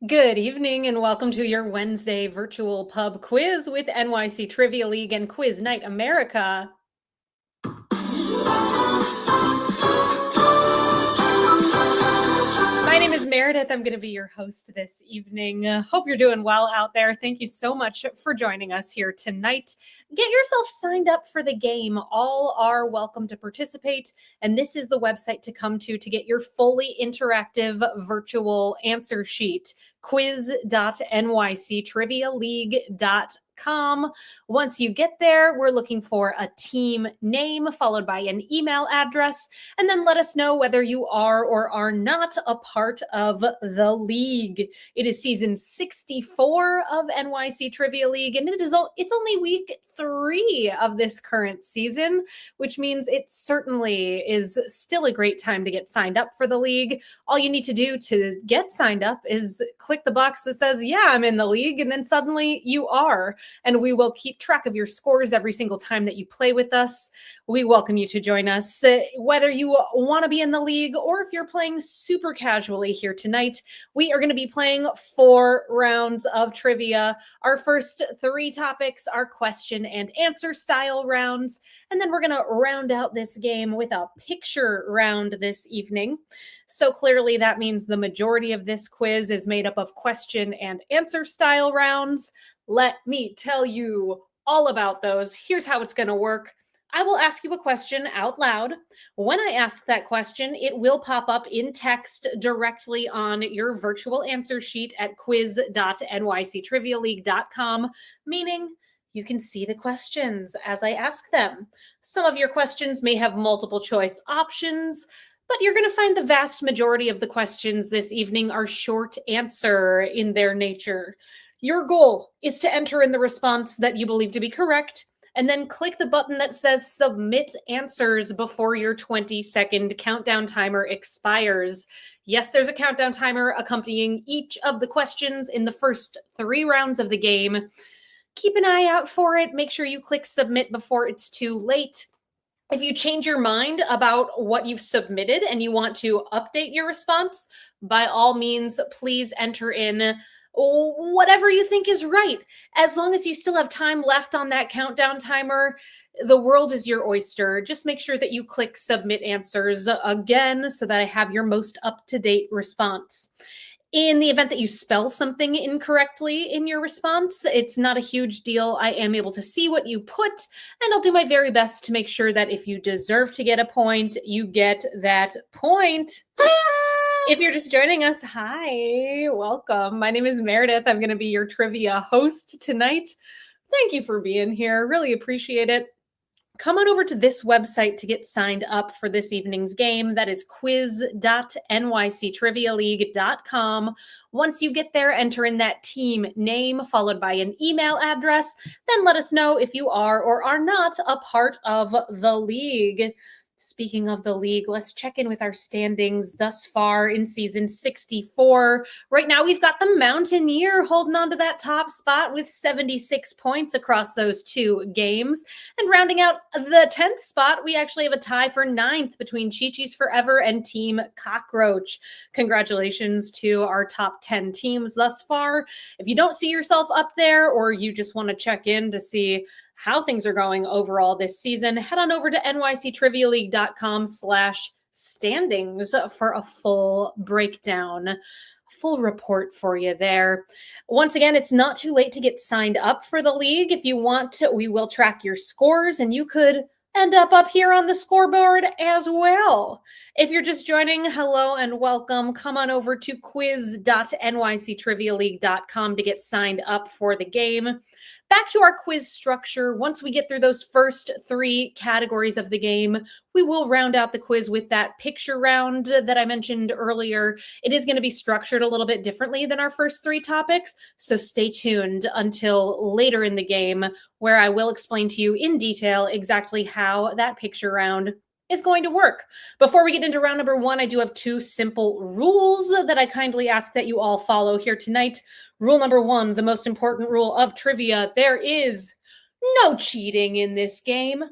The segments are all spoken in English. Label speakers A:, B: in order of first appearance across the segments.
A: Good evening and welcome to your Wednesday virtual pub quiz with NYC Trivia League and Quiz Night America. My name is Meredith. I'm going to be your host this evening. Hope you're doing well out there. Thank you so much for joining us here tonight. Get yourself signed up for the game. All are welcome to participate, and this is the website to come to get your fully interactive virtual answer sheet. quiz.nyctrivialeague.com. Once you get there, we're looking for a team name followed by an email address, and then let us know whether you are or are not a part of the league. It is season 64 of NYC Trivia League, and it's only week 3 of this current season, which means it certainly is still a great time to get signed up for the league. All you need to do to get signed up is click the box that says, yeah, I'm in the league, and then suddenly you are. And we will keep track of your scores every single time that you play with us. We welcome you to join us, whether you want to be in the league or if you're playing super casually here tonight. We are going to be playing 4 rounds of trivia. Our first 3 topics are question and answer style rounds, and then we're going to round out this game with a picture round this evening. So clearly that means the majority of this quiz is made up of question and answer style rounds. Let me tell you all about those. Here's how it's going to work. I will ask you a question out loud. When I ask that question, it will pop up in text directly on your virtual answer sheet at quiz.nyctrivialeague.com, meaning you can see the questions as I ask them. Some of your questions may have multiple choice options, but you're going to find the vast majority of the questions this evening are short answer in their nature. Your goal is to enter in the response that you believe to be correct, and then click the button that says submit answers before your 20-second countdown timer expires. Yes, there's a countdown timer accompanying each of the questions in the first 3 rounds of the game. Keep an eye out for it. Make sure you click submit before it's too late. If you change your mind about what you've submitted and you want to update your response, by all means, please enter in whatever you think is right. As long as you still have time left on that countdown timer, the world is your oyster. Just make sure that you click submit answers again so that I have your most up-to-date response. In the event that you spell something incorrectly in your response, it's not a huge deal. I am able to see what you put, and I'll do my very best to make sure that if you deserve to get a point, you get that point. If you're just joining us, hi, welcome. My name is Meredith. I'm going to be your trivia host tonight. Thank you for being here. Really appreciate it. Come on over to this website to get signed up for this evening's game. That is quiz.nyctrivialeague.com. Once you get there, enter in that team name followed by an email address. Then let us know if you are or are not a part of the league. Speaking of the league, let's check in with our standings thus far in season 64. Right now, we've got the Mountaineer holding on to that top spot with 76 points across those 2 games. And rounding out the 10th spot, we actually have a tie for 9th between Chi-Chi's Forever and Team Cockroach. Congratulations to our top 10 teams thus far. If you don't see yourself up there, or you just want to check in to see how things are going overall this season, head on over to nyctrivialeague.com/standings for a full breakdown, full report for you there. Once again, it's not too late to get signed up for the league. If you want to, we will track your scores, and you could end up here on the scoreboard as well. If you're just joining, hello and welcome. Come on over to quiz.nyctrivialeague.com to get signed up for the game. Back to our quiz structure. Once we get through those first 3 categories of the game, we will round out the quiz with that picture round that I mentioned earlier. It is going to be structured a little bit differently than our first 3 topics, so stay tuned until later in the game, where I will explain to you in detail exactly how that picture round is going to work. Before we get into round number 1, I do have 2 simple rules that I kindly ask that you all follow here tonight. Rule number 1, the most important rule of trivia: there is no cheating in this game.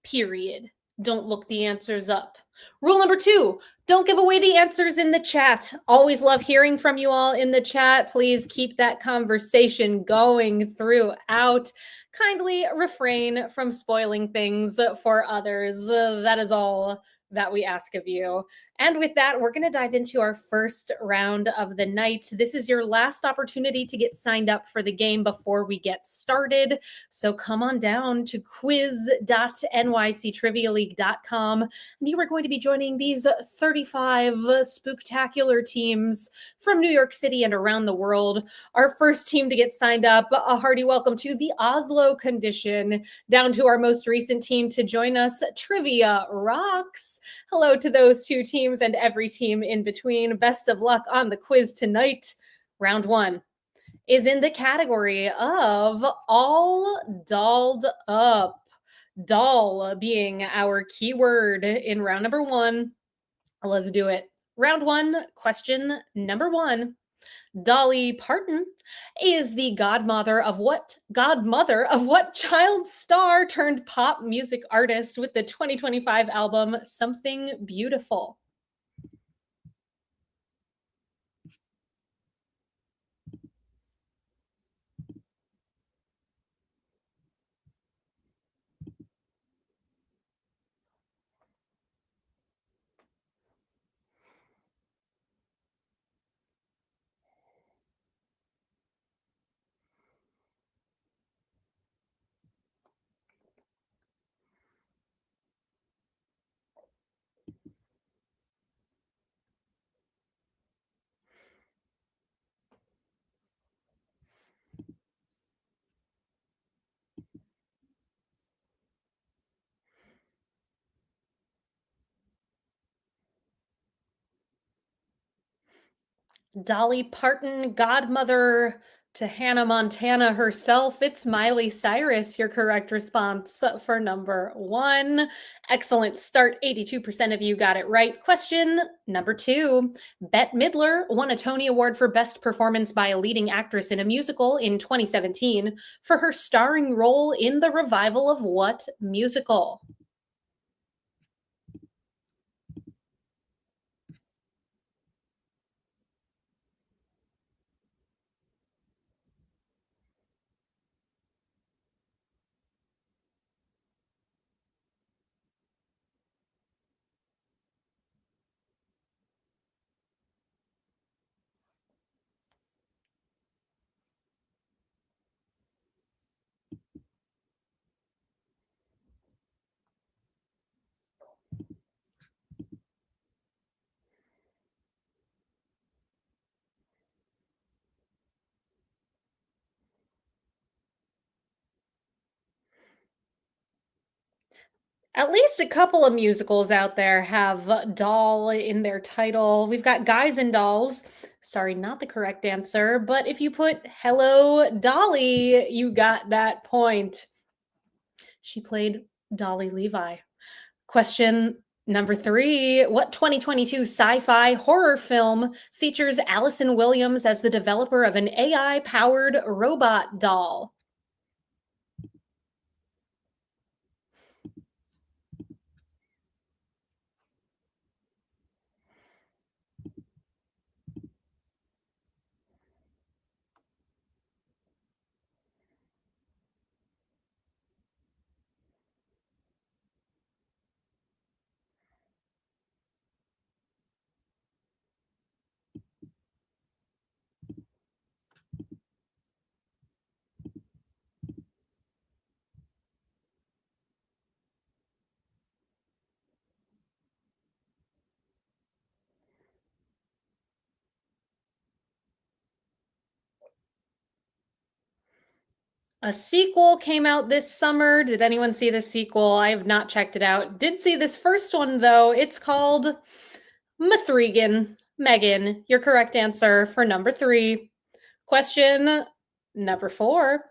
A: Period. Don't look the answers up. Rule number two, don't give away the answers in the chat. Always love hearing from you all in the chat. Please keep that conversation going throughout. Kindly refrain from spoiling things for others. That is all that we ask of you. And with that, we're going to dive into our first round of the night. This is your last opportunity to get signed up for the game before we get started. So come on down to quiz.nyctrivialeague.com. And you are going to be joining these 35 spooktacular teams from New York City and around the world. Our first team to get signed up, a hearty welcome to the Oslo Condition, down to our most recent team to join us, Trivia Rocks. Hello to those two teams and every team in between. Best of luck on the quiz tonight. Round one is in the category of all dolled up. Doll being our keyword in round number one. Let's do it. Round one, question number one. Dolly Parton is the godmother of what child star turned pop music artist with the 2025 album Something Beautiful? Dolly Parton, godmother to Hannah Montana herself. It's Miley Cyrus, your correct response for number one. Excellent start. 82% of you got it right. Question number two. Bette Midler won a Tony Award for Best Performance by a Leading Actress in a Musical in 2017 for her starring role in the revival of what musical? At least a couple of musicals out there have doll in their title. We've got Guys and Dolls. Sorry, not the correct answer. But if you put Hello Dolly, you got that point. She played Dolly Levi. Question number three. What 2022 sci fi horror film features Allison Williams as the developer of an AI powered robot doll? A sequel came out this summer. Did anyone see the sequel? I have not checked it out. Did see this first one though. It's called Mithrigan. Megan, your correct answer for number three. Question number four.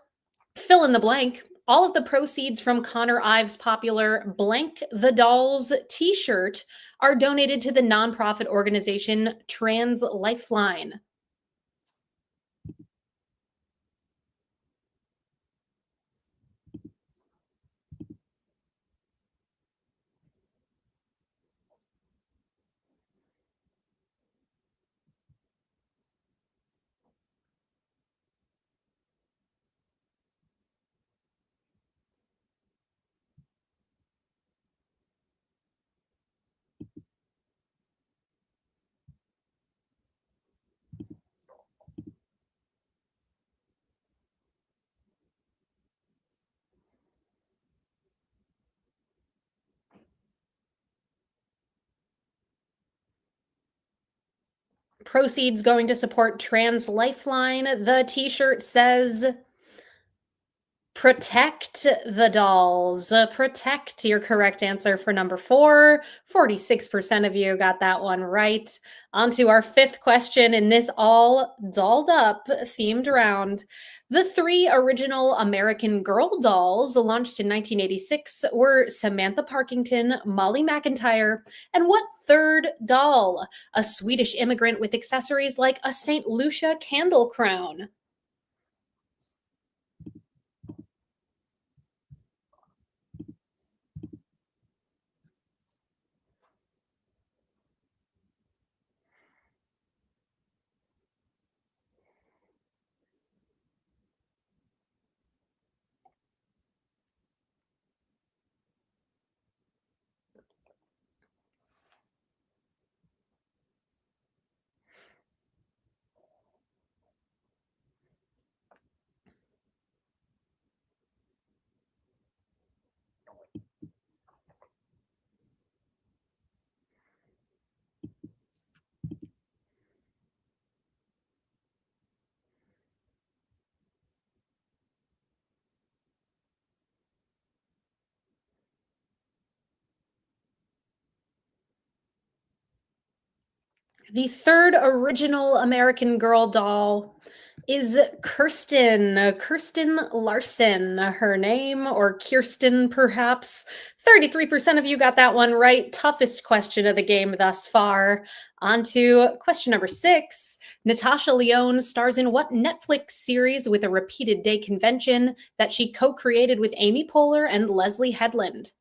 A: Fill in the blank. All of the proceeds from Connor Ives' popular Blank the Dolls t shirt are donated to the nonprofit organization Trans Lifeline. Proceeds going to support Trans Lifeline. The t-shirt says protect the dolls. Protect your correct answer for number 4. 46% of you got that one right. On to our 5th question in this all dolled up themed round. The 3 original American Girl dolls launched in 1986 were Samantha Parkington, Molly McIntyre, and what third doll? A Swedish immigrant with accessories like a St. Lucia candle crown. The 3rd original American Girl doll is Kirsten Larson, her name, or Kirsten perhaps. 33% of you got that one right. Toughest question of the game thus far. On to question number 6. Natasha Lyonne stars in what Netflix series with a repeated day convention that she co-created with Amy Poehler and Leslie Headland?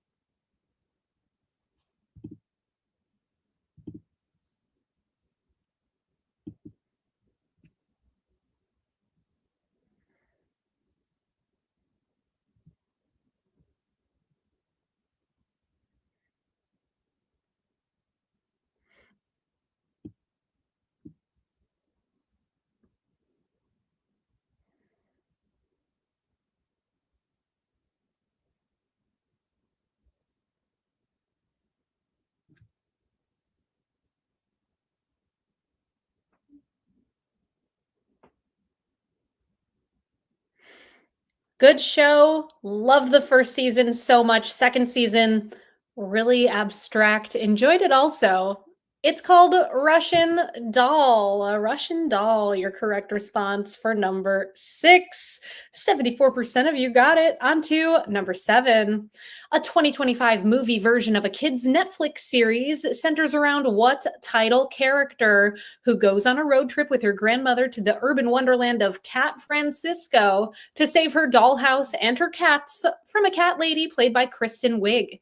A: Good show. Loved the first season so much. Second season, really abstract. Enjoyed it also. It's called Russian Doll. A Russian Doll, your correct response for number 6. 74% of you got it. On to number 7. A 2025 movie version of a kids' Netflix series centers around what title character who goes on a road trip with her grandmother to the urban wonderland of Cat Francisco to save her dollhouse and her cats from a cat lady played by Kristen Wiig.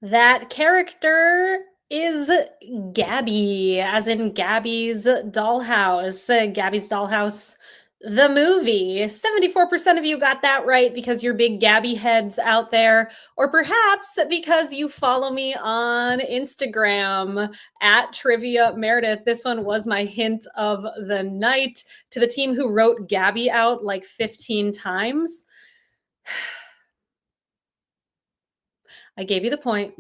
A: That character is Gabby, as in Gabby's Dollhouse. Gabby's Dollhouse, the movie. 74% of you got that right because you're big Gabby heads out there, or perhaps because you follow me on Instagram at Trivia Meredith. This one was my hint of the night to the team who wrote Gabby out like 15 times. I gave you the point.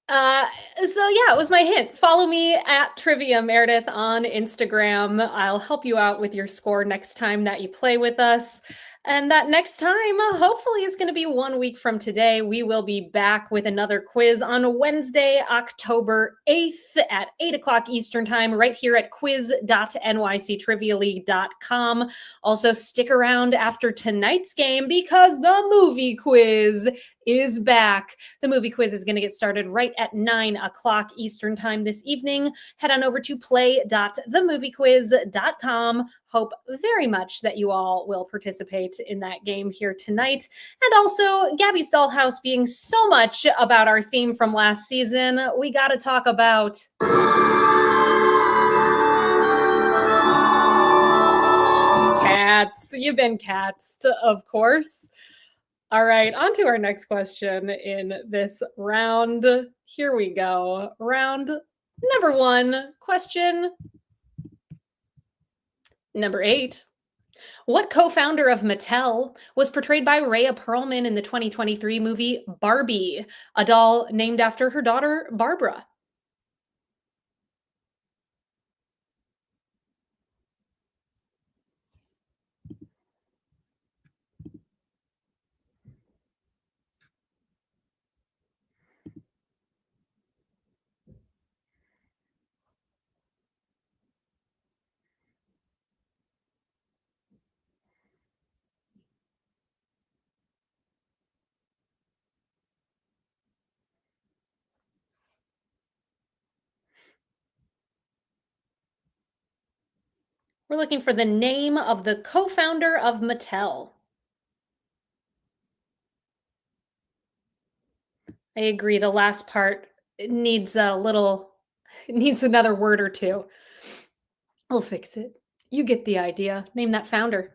A: So yeah, it was my hint. Follow me at Trivia Meredith on Instagram. I'll help you out with your score next time that you play with us. And that next time, hopefully, is going to be 1 week from today. We will be back with another quiz on Wednesday, October 8th at 8 o'clock Eastern Time, right here at quiz.nyctrivialeague.com. Also, stick around after tonight's game because the movie quiz is back. The movie quiz is going to get started right at 9 o'clock Eastern Time this evening. Head on over to play.themoviequiz.com. Hope very much that you all will participate in that game here tonight. And also, Gabby's Dollhouse being so much about our theme from last season, we got to talk about cats. You've been catsed, of course. All right, on to our next question in this round. Here we go. Round number 1, question number 8. What co-founder of Mattel was portrayed by Rhea Perlman in the 2023 movie Barbie, a doll named after her daughter Barbara? We're looking for the name of the co-founder of Mattel. I agree. The last part needs a little, it needs another word or two. I'll fix it. You get the idea. Name that founder.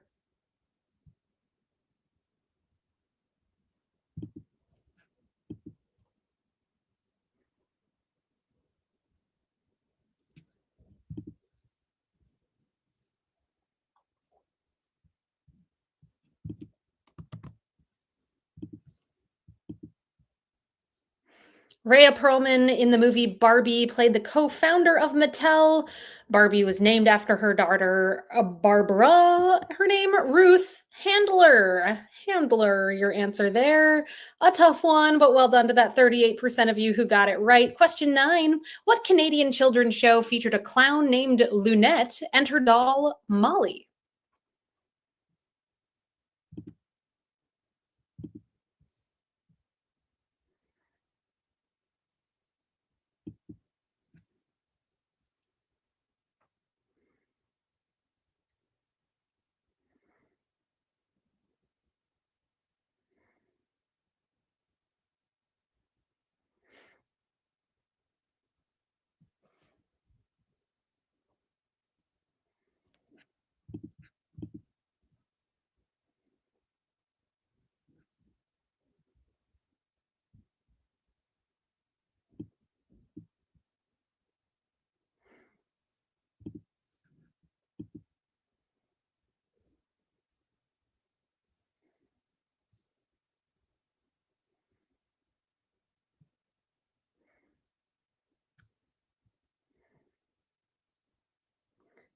A: Rhea Perlman in the movie Barbie played the co-founder of Mattel. Barbie was named after her daughter Barbara. Her name Ruth Handler. Handler, your answer there. A tough one, but well done to that 38% of you who got it right. Question 9. What Canadian children's show featured a clown named Lunette and her doll Molly?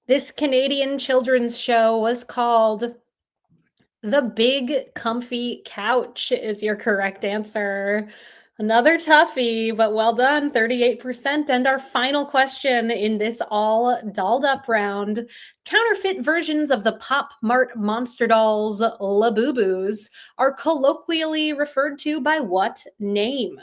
A: This Canadian children's show was called The Big Comfy Couch is your correct answer. Another toughie, but well done, 38%. And our final question in this all dolled up round. Counterfeit versions of the Pop Mart Monster Dolls Labubu's are colloquially referred to by what name?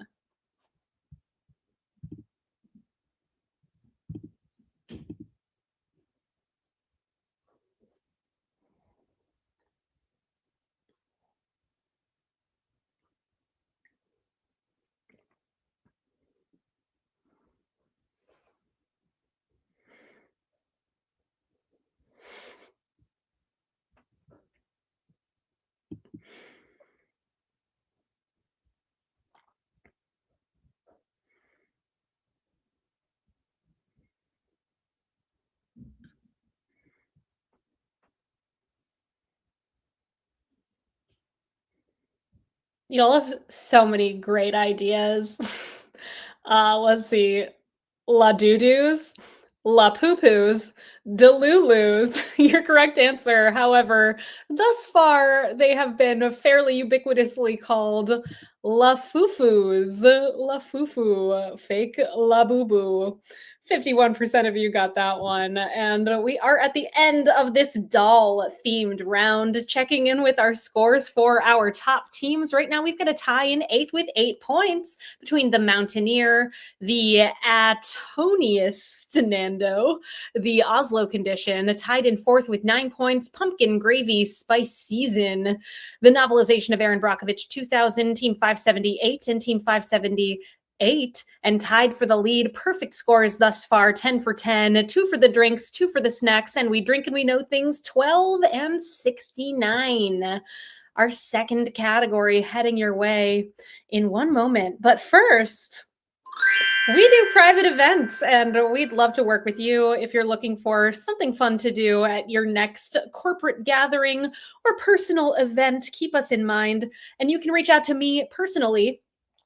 A: You all have so many great ideas. Let's see. La Doo Doos. La Poo-Poos, Delulus. Your correct answer, however, thus far they have been fairly ubiquitously called La Foo-Foos. La Foo-Foo, fake La Boo-Boo. 51% of you got that one. And we are at the end of this doll themed round, checking in with our scores for our top teams. Right now, we've got a tie in eighth with 8 points between the Mountaineer, the Atonius Nando, the Oslo Condition, tied in fourth with 9 points, Pumpkin Gravy Spice Season, the novelization of Aaron Brockovich 2000, Team 578 and Team 578, and tied for the lead. Perfect scores thus far, 10 for 10, 2 for the drinks, 2 for the snacks, and we drink and we know things, 12 and 69. Our second category heading your way in one moment. But first, we do private events and we'd love to work with you if you're looking for something fun to do at your next corporate gathering or personal event. Keep us in mind and you can reach out to me personally.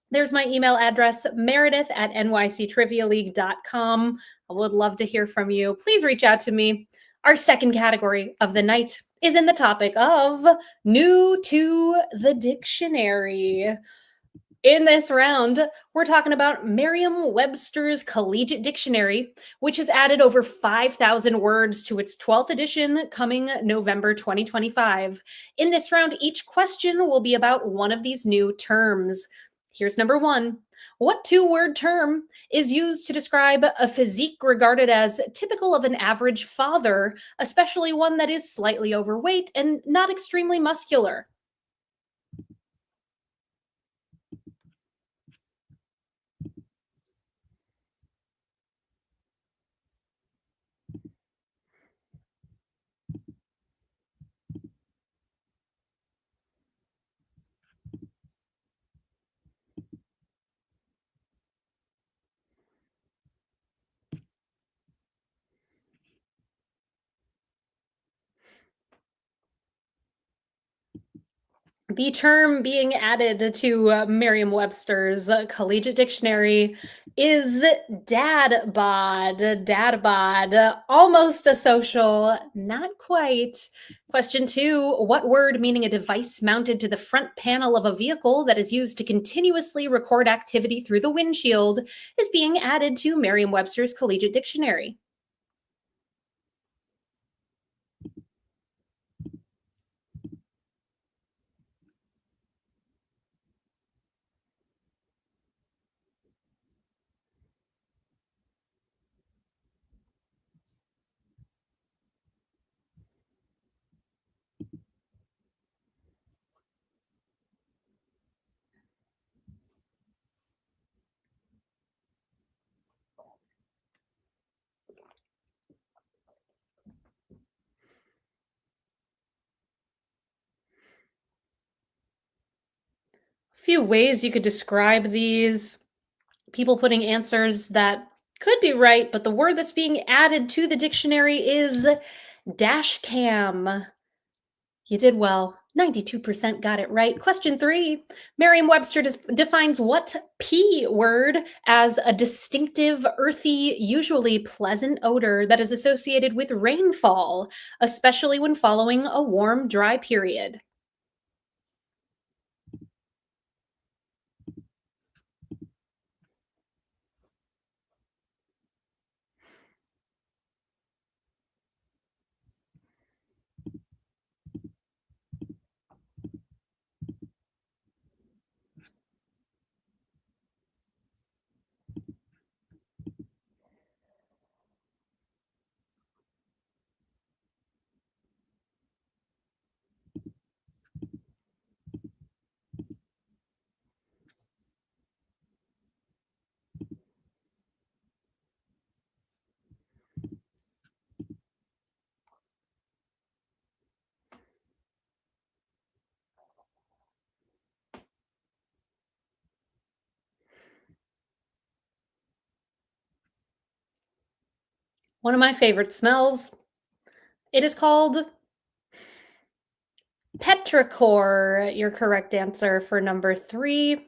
A: There's my email address, meredith at nyctrivialeague.com. I would love to hear from you. Please reach out to me. Our second category of the night is in the topic of new to the dictionary. In this round, we're talking about Merriam-Webster's Collegiate Dictionary, which has added over 5,000 words to its 12th edition coming November 2025. In this round, each question will be about one of these new terms. Here's number one. What two-word term is used to describe a physique regarded as typical of an average father, especially one that is slightly overweight and not extremely muscular? The term being added to Merriam-Webster's Collegiate Dictionary is dad bod. Dad bod, almost a social, not quite. Question two. What word meaning a device mounted to the front panel of a vehicle that is used to continuously record activity through the windshield is being added to Merriam-Webster's Collegiate Dictionary? Few ways you could describe these. People putting answers that could be right, but the word that's being added to the dictionary is dash cam. You did well. 92% got it right. Question three. Merriam-Webster defines what P word as a distinctive, earthy, usually pleasant odor that is associated with rainfall, especially when following a warm, dry period. One of my favorite smells. It is called petrichor. Your correct answer for number three.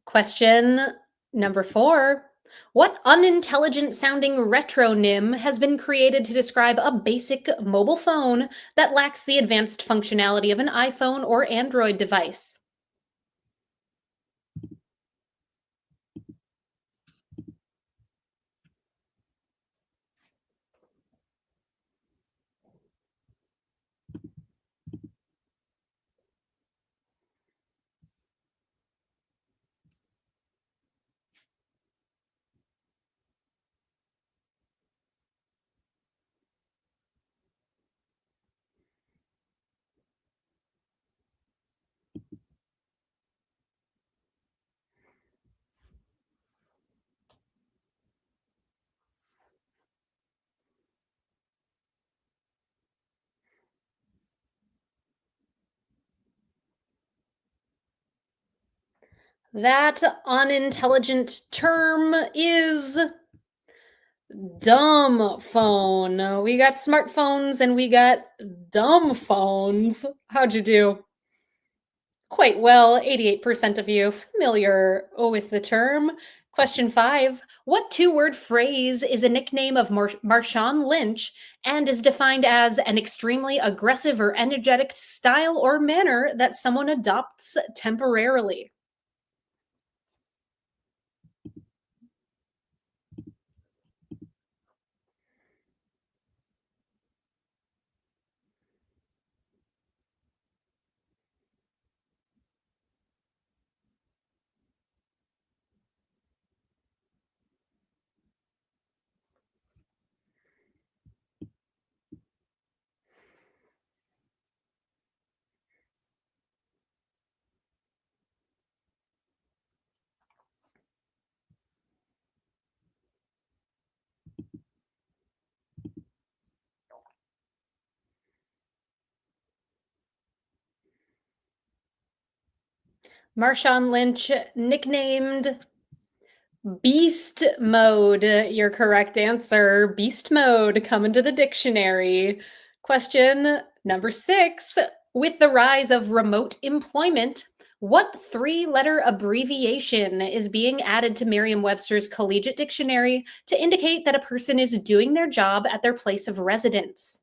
A: Question number four. What unintelligent sounding retronym has been created to describe a basic mobile phone that lacks the advanced functionality of an iPhone or Android device? That unintelligent term is dumb phone. We got smartphones and we got dumb phones. How'd you do? Quite well, 88% of you familiar with the term. Question 5. What two-word phrase is a nickname of Marshawn Lynch and is defined as an extremely aggressive or energetic style or manner that someone adopts temporarily? Marshawn Lynch, nicknamed Beast Mode. Your correct answer. Beast Mode coming to the dictionary. Question number 6. With the rise of remote employment, what three-letter abbreviation is being added to Merriam-Webster's Collegiate Dictionary to indicate that a person is doing their job at their place of residence?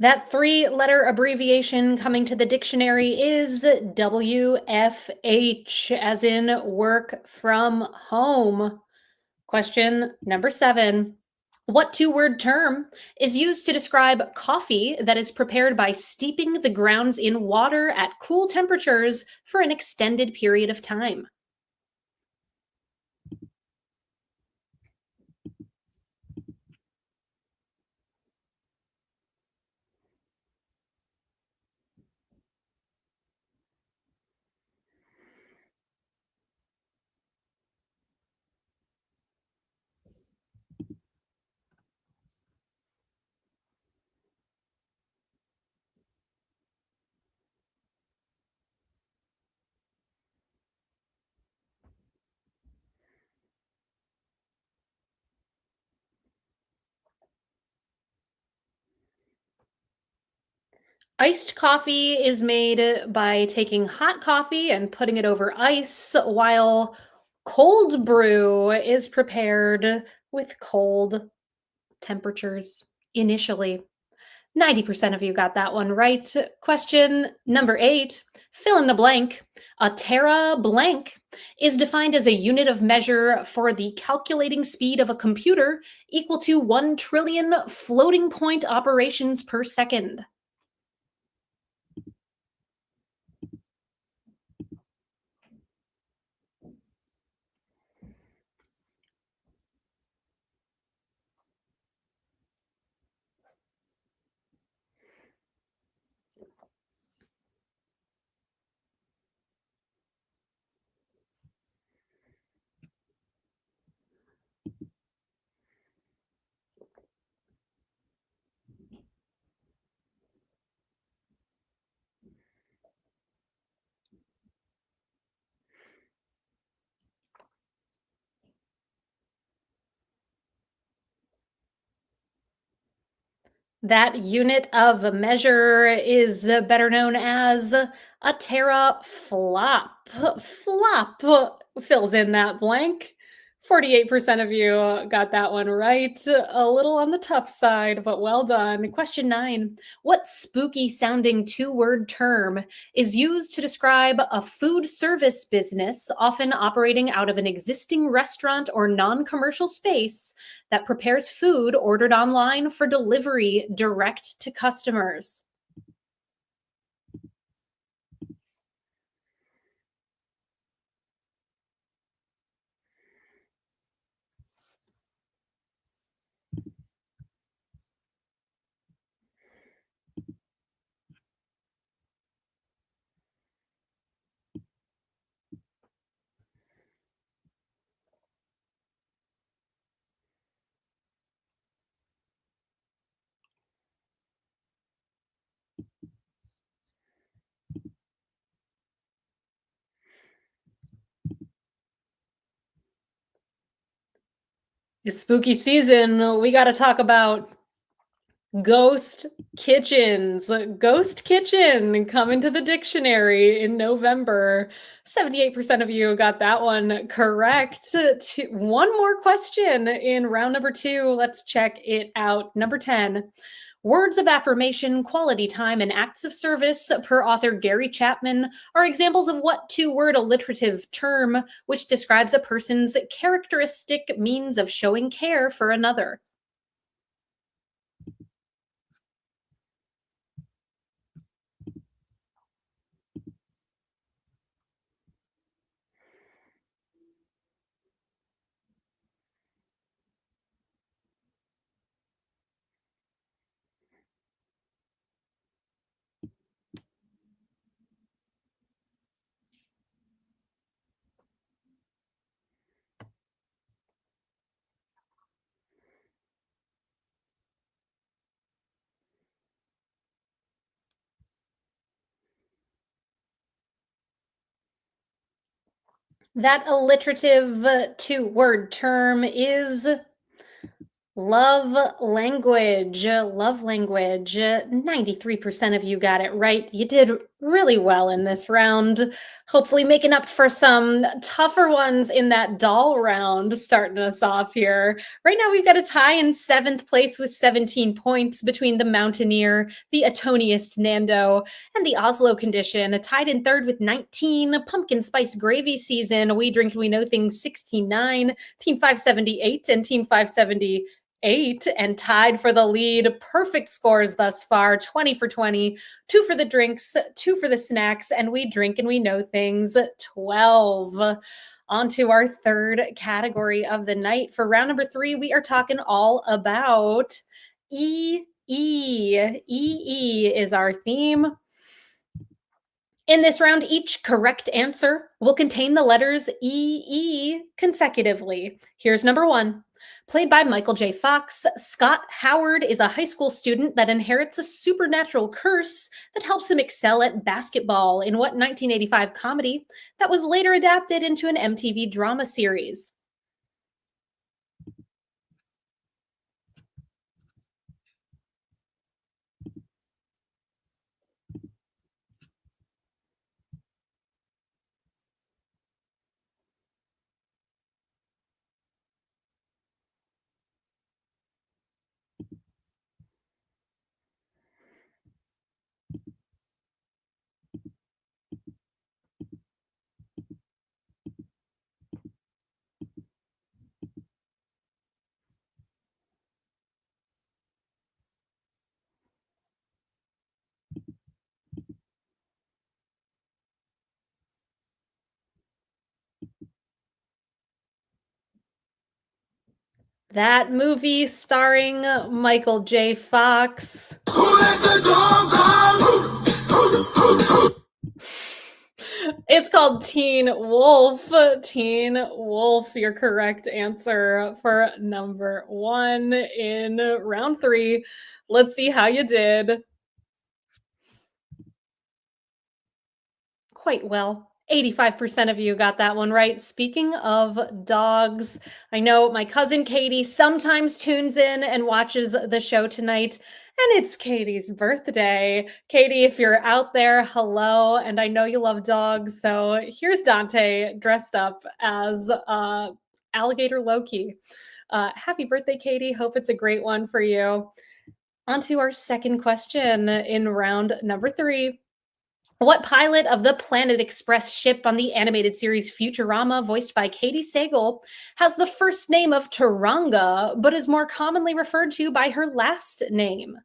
A: That three-letter abbreviation coming to the dictionary is WFH, as in work from home. Question number 7. What two-word term is used to describe coffee that is prepared by steeping the grounds in water at cool temperatures for an extended period of time? Iced coffee is made by taking hot coffee and putting it over ice, while cold brew is prepared with cold temperatures initially. 90% of you got that one right. Question number 8. Fill in the blank. A tera blank is defined as a unit of measure for the calculating speed of a computer equal to 1 trillion floating point operations per second. That unit of measure is better known as a teraflop. Flop fills in that blank. 48% of you got that one right. A little on the tough side, but well done. Question 9. What spooky sounding two-word term is used to describe a food service business often operating out of an existing restaurant or non commercial space that prepares food ordered online for delivery direct to customers? It's spooky season. We got to talk about ghost kitchens. Ghost kitchen coming to the dictionary in November. 78% of you got that one correct. One more question in round number 2. Let's check it out. Number 10. Words of affirmation, quality time, and acts of service, per author Gary Chapman, are examples of what two-word alliterative term which describes a person's characteristic means of showing care for another. That alliterative two-word term is love language. Love language. 93% of you got it right. You did really well in this round. Hopefully, making up for some tougher ones in that doll round, starting us off here. Right now, we've got a tie in 7th place with 17 points between the Mountaineer, the Etoniest Nando, and the Oslo Condition. Tied in 3rd with 19. Pumpkin Spice Gravy Season. We Drink and We Know Things 69. Team 578 and Team 570 8, and tied for the lead. Perfect scores thus far, 20 for 20, 2 for the drinks, 2 for the snacks, and We Drink and We Know Things 12. On to our third category of the night. For round number 3, we are talking all about E. E is our theme. In this round, each correct answer will contain the letters consecutively. Here's number 1. Played by Michael J. Fox, Scott Howard is a high school student that inherits a supernatural curse that helps him excel at basketball in what 1985 comedy that was later adapted into an MTV drama series? That movie starring Michael J. Fox. Who let the dogs out? It's called Teen Wolf. Teen Wolf, your correct answer for number 1 in round 3. Let's see how you did. Quite well. 85% of you got that one right. Speaking of dogs, I know my cousin Katie sometimes tunes in and watches the show tonight, and it's Katie's birthday. Katie, if you're out there, hello. And I know you love dogs. So here's Dante dressed up as Alligator Loki. Happy birthday, Katie. Hope it's a great one for you. On to our second question in round number 3. What pilot of the Planet Express ship on the animated series Futurama, voiced by Katie Sagal, has the first name of Taranga, but is more commonly referred to by her last name?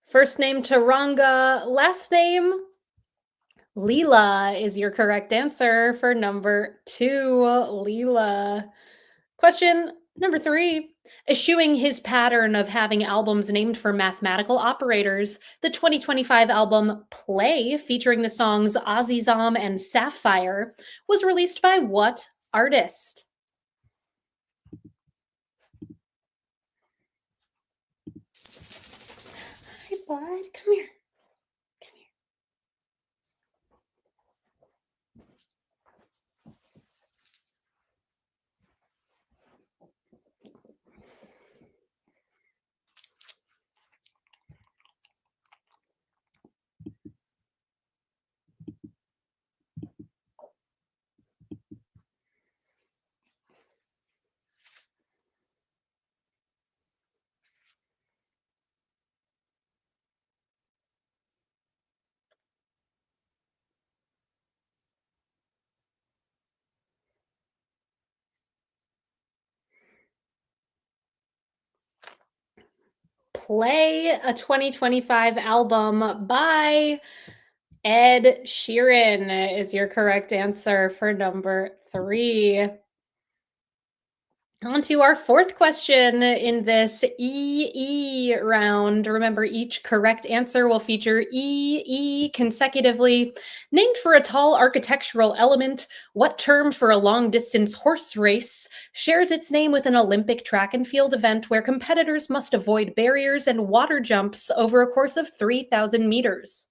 A: First name Taranga, last name Leela is your correct answer for number 2. Leela. Question number 3. Eschewing his pattern of having albums named for mathematical operators, the 2025 album Play, featuring the songs Azizam and Sapphire, was released by what artist? Hi, bud. Come here. Play, a 2025 album by Ed Sheeran is your correct answer for number 3. On to our fourth question in this EE round. Remember, each correct answer will feature EE consecutively. Named for a tall architectural element, what term for a long distance horse race shares its name with an Olympic track and field event where competitors must avoid barriers and water jumps over a course of 3,000 meters?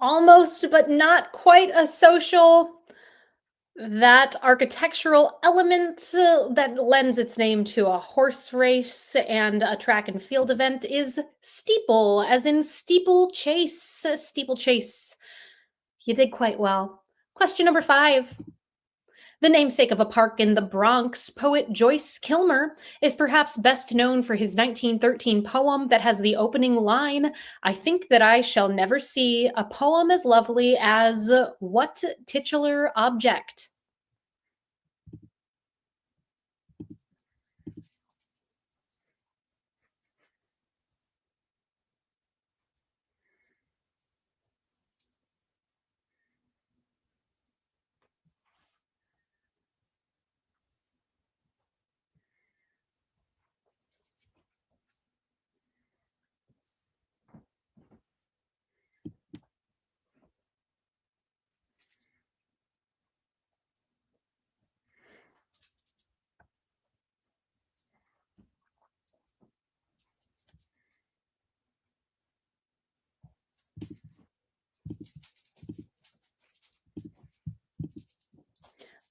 A: Almost, but not quite a social. That architectural element that lends its name to a horse race and a track and field event is steeple, as in steeplechase. Steeplechase. You did quite well. Question number 5. The namesake of a park in the Bronx, poet Joyce Kilmer is perhaps best known for his 1913 poem that has the opening line, "I think that I shall never see a poem as lovely as what titular object?"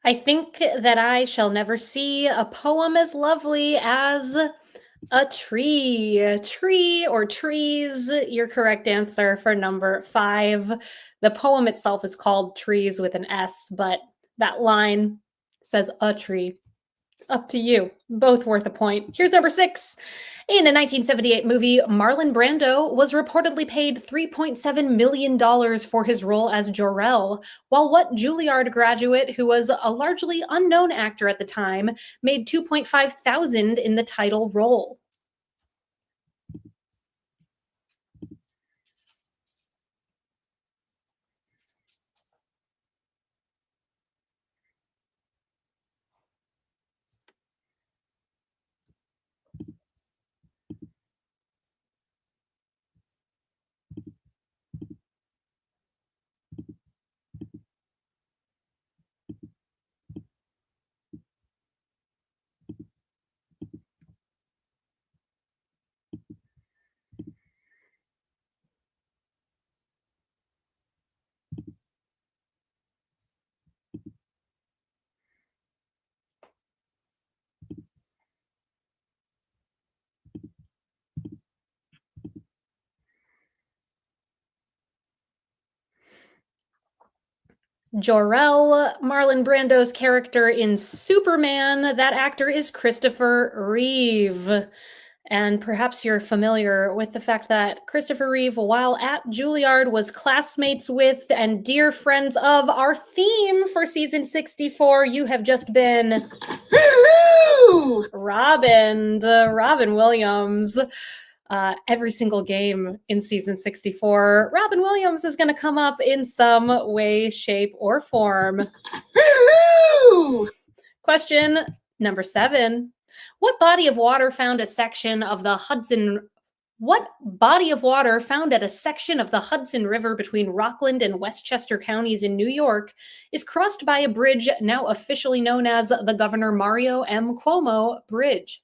A: I think that I shall never see a poem as lovely as a tree. A tree or trees, your correct answer for number 5. The poem itself is called Trees with an S, but that line says a tree. It's up to you. Both worth a point. Here's number 6. In a 1978 movie, Marlon Brando was reportedly paid $3.7 million for his role as Jor-El, while what Juilliard graduate, who was a largely unknown actor at the time, made 2.5 thousand in the title role. Jor-El, Marlon Brando's character in Superman, that actor is Christopher Reeve. And perhaps you're familiar with the fact that Christopher Reeve, while at Juilliard, was classmates with and dear friends of our theme for season 64. You have just been Robin Williams. Every single game in season 64, Robin Williams is going to come up in some way, shape, or form. Question number 7. What body of water found a section of the Hudson What body of water found at a section of the Hudson River between Rockland and Westchester counties in New York is crossed by a bridge now officially known as the Governor Mario M. Cuomo Bridge?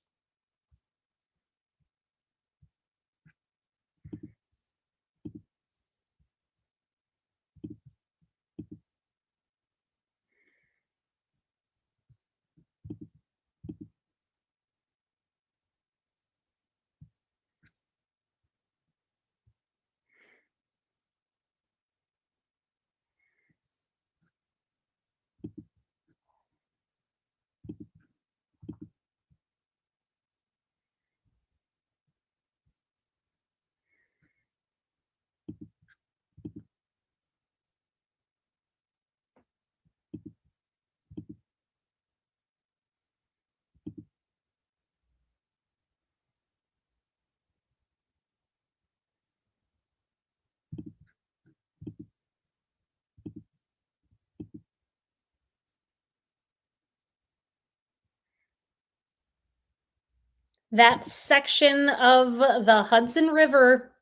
A: That section of the Hudson River,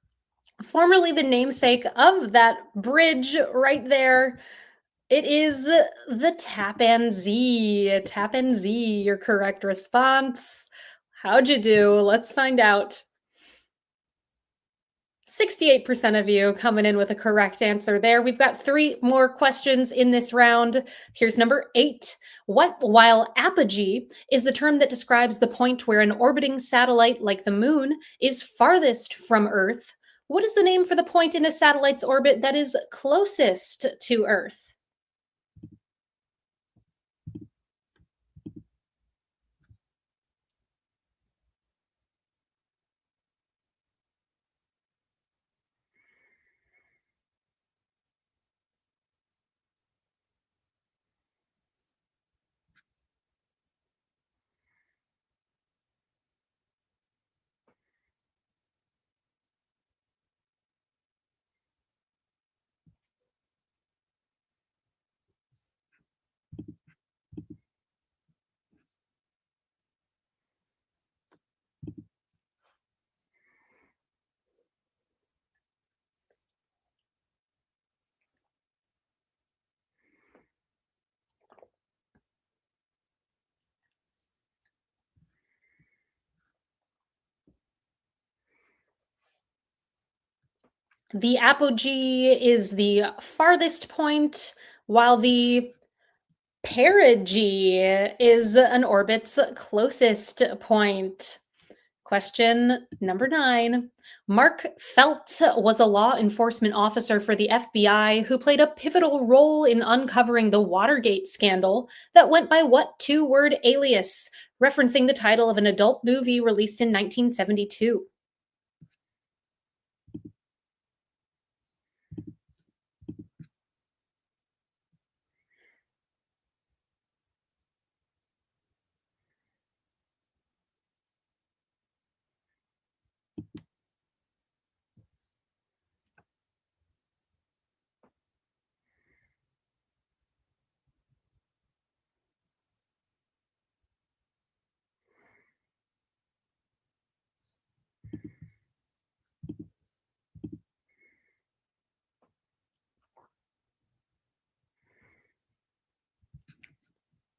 A: formerly the namesake of that bridge right there, it is the Tappan Zee. Tappan Zee, your correct response. How'd you do? Let's find out. 68% of you coming in with a correct answer there. We've got 3 more questions in this round. Here's number 8. While apogee is the term that describes the point where an orbiting satellite like the moon is farthest from Earth, what is the name for the point in a satellite's orbit that is closest to Earth? The apogee is the farthest point, while the Perigee is an orbit's closest point. Question number 9. Mark Felt was a law enforcement officer for the FBI who played a pivotal role in uncovering the Watergate scandal that went by what two-word alias, referencing the title of an adult movie released in 1972.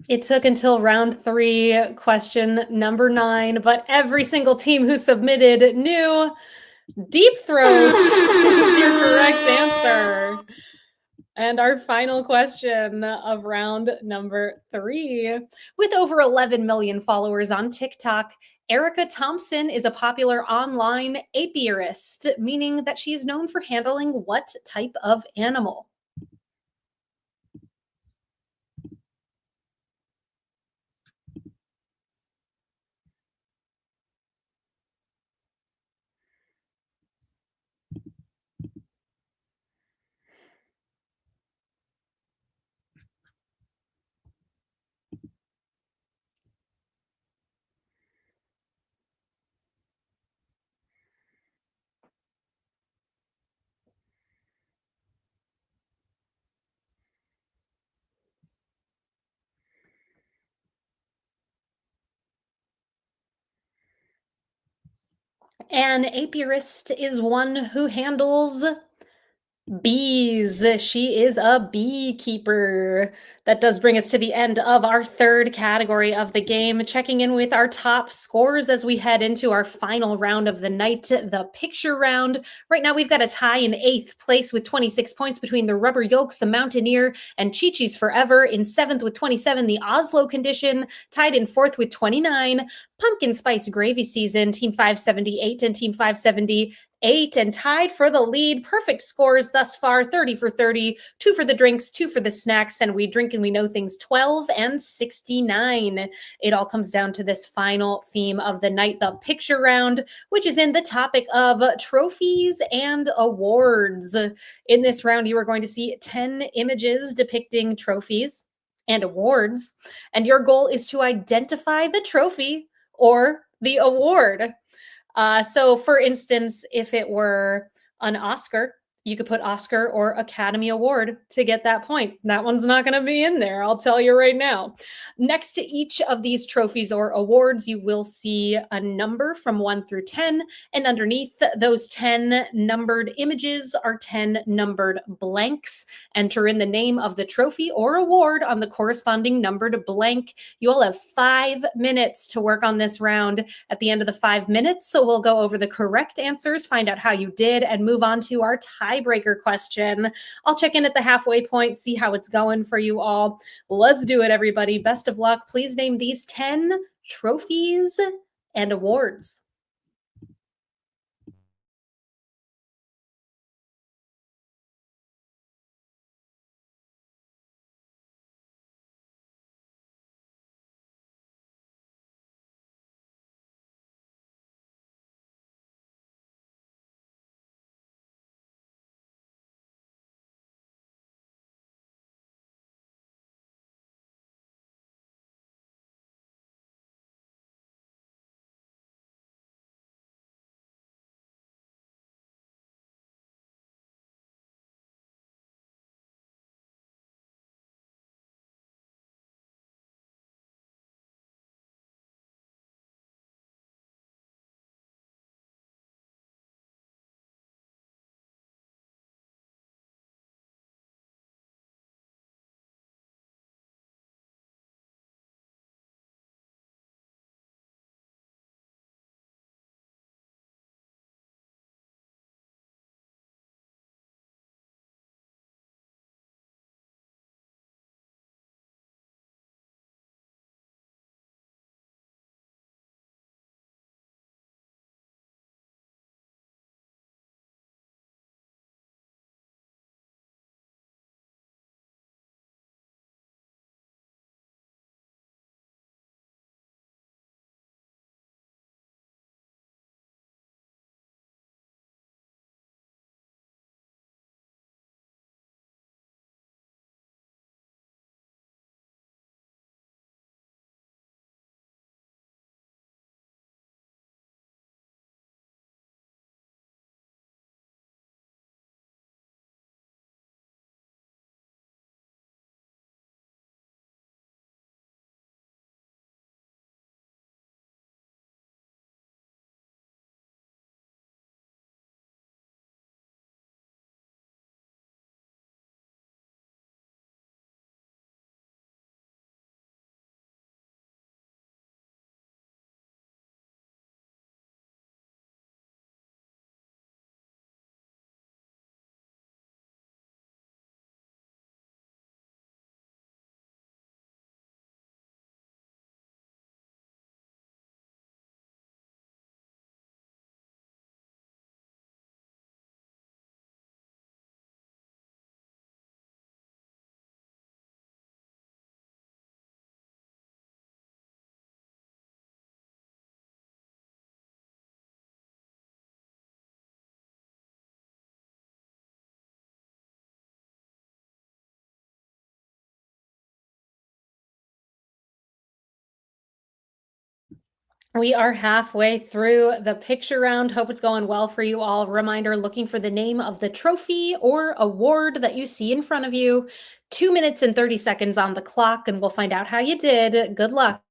A: It took until round 3, question number 9, but every single team who submitted knew Deep Throat is your correct answer. And our final question of round number 3. With over 11 million followers on TikTok, Erica Thompson is a popular online apiarist, meaning that she is known for handling what type of animal? An apiarist is one who handles bees. She is a beekeeper. That does bring us to the end of our third category of the game, checking in with our top scores as we head into our final round of the night, the picture round. Right now, we've got a tie in 8th place with 26 points between the Rubber Yolks, the Mountaineer, and Chi-Chi's Forever. In 7th with 27, the Oslo Condition, tied in 4th with 29. Pumpkin Spice Gravy Season, Team 578 and Team 578, and tied for the lead. Perfect scores thus far, 30 for 30, 2 for the drinks, 2 for the snacks, and we drink and we know things, 12 and 69. It all comes down to this final theme of the night, the picture round, which is in the topic of trophies and awards. In this round, you are going to see 10 images depicting trophies and awards, and your goal is to identify the trophy or the award. So, for instance, if it were an Oscar, you could put Oscar or Academy Award to get that point. That one's not going to be in there, I'll tell you right now. Next to each of these trophies or awards, you will see a number from 1 through 10. And underneath those 10 numbered images are 10 numbered blanks. Enter in the name of the trophy or award on the corresponding numbered blank. You all have 5 minutes to work on this round. At the end of the 5 minutes, so we'll go over the correct answers, find out how you did, and move on to our tiebreaker question. I'll check in at the halfway point, see how it's going for you all. Let's do it, everybody. Best of luck. Please name these 10 trophies and awards. We are halfway through the picture round. Hope it's going well for you all. Reminder, looking for the name of the trophy or award that you see in front of you. 2 minutes and 30 seconds on the clock, and we'll find out how you did. Good luck.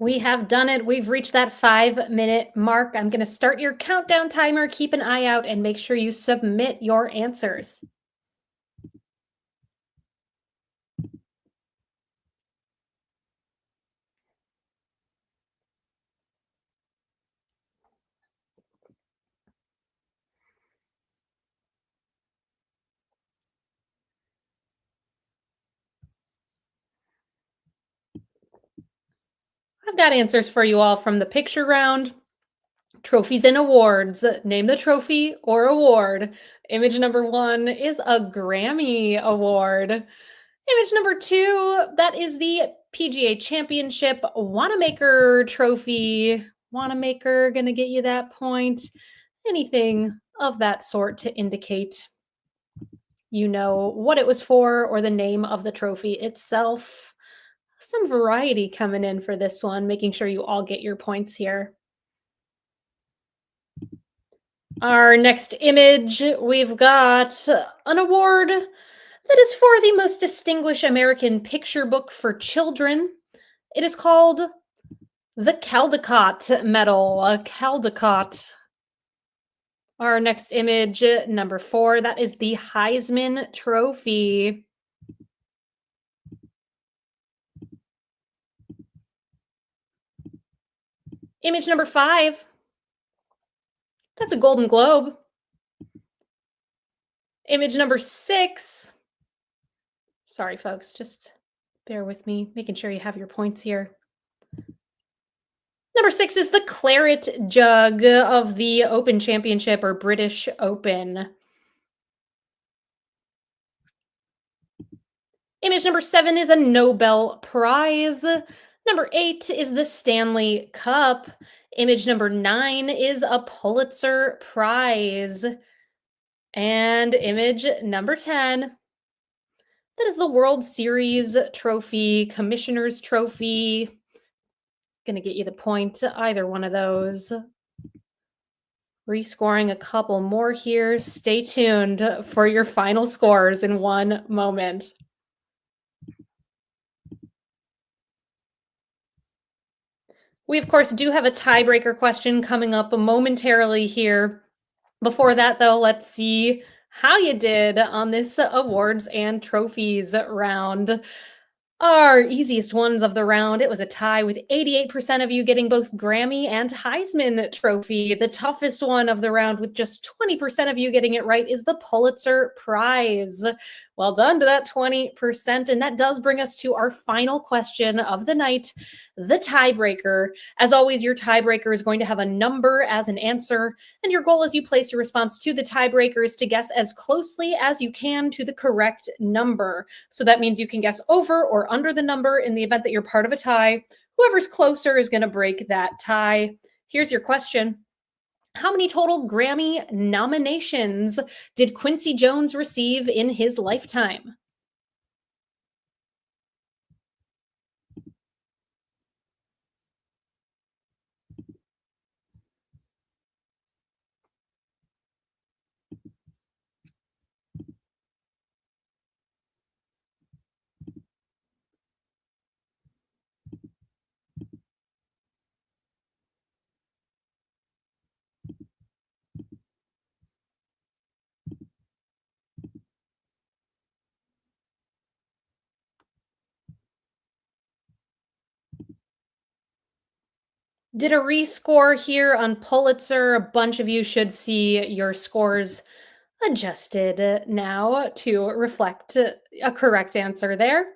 A: We have done it. We've reached that 5 minute mark. I'm going to start your countdown timer. Keep an eye out and make sure you submit your answers. I've got answers for you all from the picture round. Trophies and awards. Name the trophy or award. Image number 1 is a Grammy Award. Image number 2, that is the PGA Championship Wanamaker Trophy. Wanamaker, gonna get you that point. Anything of that sort to indicate you know what it was for or the name of the trophy itself. Some variety coming in for this one, making sure you all get your points here. Our next image, we've got an award that is for the most distinguished American picture book for children. It is called the Caldecott Medal, a Caldecott. Our next image, number 4, that is the Heisman Trophy. Image number 5, that's a Golden Globe. Image number 6, sorry folks, just bear with me, making sure you have your points here. Number 6 is the Claret Jug of the Open Championship or British Open. Image number 7 is a Nobel Prize. Number 8 is the Stanley Cup. Image number 9 is a Pulitzer Prize. And image number 10, that is the World Series Trophy, Commissioner's Trophy. Gonna get you the point, either one of those. Rescoring a couple more here. Stay tuned for your final scores in one moment. We, of course, do have a tiebreaker question coming up momentarily here. Before that, though, let's see how you did on this awards and trophies round. Our easiest ones of the round, it was a tie with 88% of you getting both Grammy and Heisman Trophy. The toughest one of the round, with just 20% of you getting it right, is the Pulitzer Prize. Well done to that 20%. And that does bring us to our final question of the night, the tiebreaker. As always, your tiebreaker is going to have a number as an answer. And your goal as you place your response to the tiebreaker is to guess as closely as you can to the correct number. So that means you can guess over or under the number in the event that you're part of a tie. Whoever's closer is going to break that tie. Here's your question. How many total Grammy nominations did Quincy Jones receive in his lifetime? Did a rescore here on Pulitzer. A bunch of you should see your scores adjusted now to reflect a correct answer there.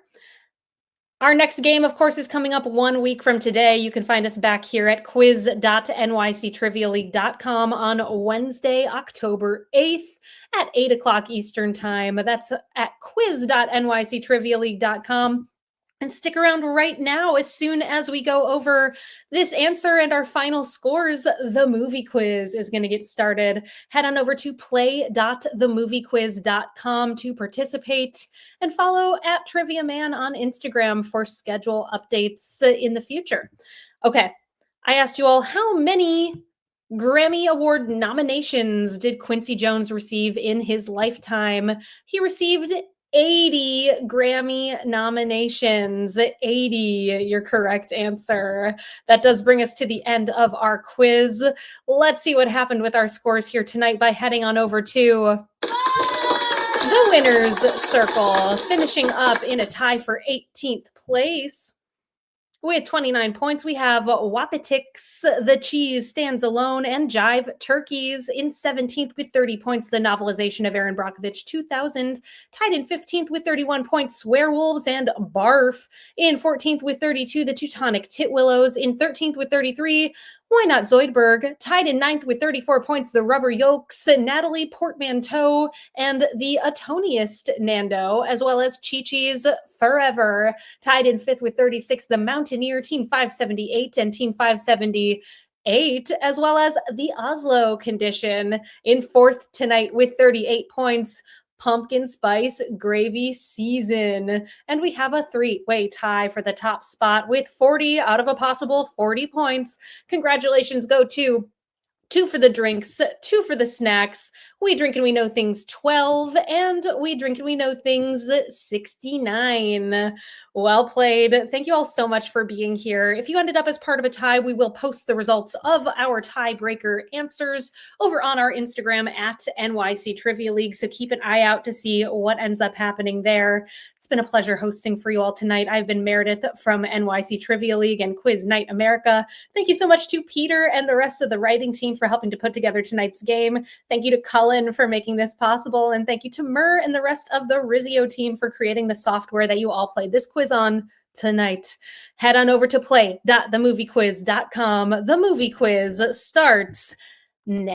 A: Our next game, of course, is coming up 1 week from today. You can find us back here at quiz.nyctrivialeague.com on Wednesday, October 8th at 8 o'clock Eastern Time. That's at quiz.nyctrivialeague.com. And stick around right now as soon as we go over this answer and our final scores. The movie quiz is going to get started. Head on over to play.themoviequiz.com to participate and follow at Trivia Man on Instagram for schedule updates in the future. Okay, I asked you all how many Grammy Award nominations did Quincy Jones receive in his lifetime? He received 80 Grammy nominations. 80, your correct answer. That does bring us to the end of our quiz. Let's see what happened with our scores here tonight by heading on over to the winner's circle, finishing up in a tie for 18th place. With 29 points, we have Wapatix, The Cheese Stands Alone, and Jive Turkeys. In 17th with 30 points, the novelization of Aaron Brockovich 2000. Tied in 15th with 31 points, Swearwolves and Barf. In 14th with 32, the Teutonic Titwillows. In 13th with 33, Why Not Zoidberg? Tied in 9th with 34 points, the Rubber Yolks, Natalie Portmanteau, and the Atoniest Nando, as well as Chi-Chi's Forever. Tied in 5th with 36, the Mountaineer, Team 578 and Team 578, as well as the Oslo Condition. In 4th tonight with 38 points, Pumpkin Spice Gravy Season. And we have a three-way tie for the top spot with 40 out of a possible 40 points. Congratulations go to 2 for the drinks, 2 for the snacks. We Drink and We Know Things 12, and We Drink and We Know Things 69. Well played. Thank you all so much for being here. If you ended up as part of a tie, we will post the results of our tiebreaker answers over on our Instagram at NYC Trivia League. So keep an eye out to see what ends up happening there. It's been a pleasure hosting for you all tonight. I've been Meredith from NYC Trivia League and Quiz Night America. Thank you so much to Peter and the rest of the writing team for helping to put together tonight's game. Thank you to Cullen for making this possible. And thank you to Murr and the rest of the Rizio team for creating the software that you all played this quiz on tonight. Head on over to play.themoviequiz.com. The movie quiz starts now.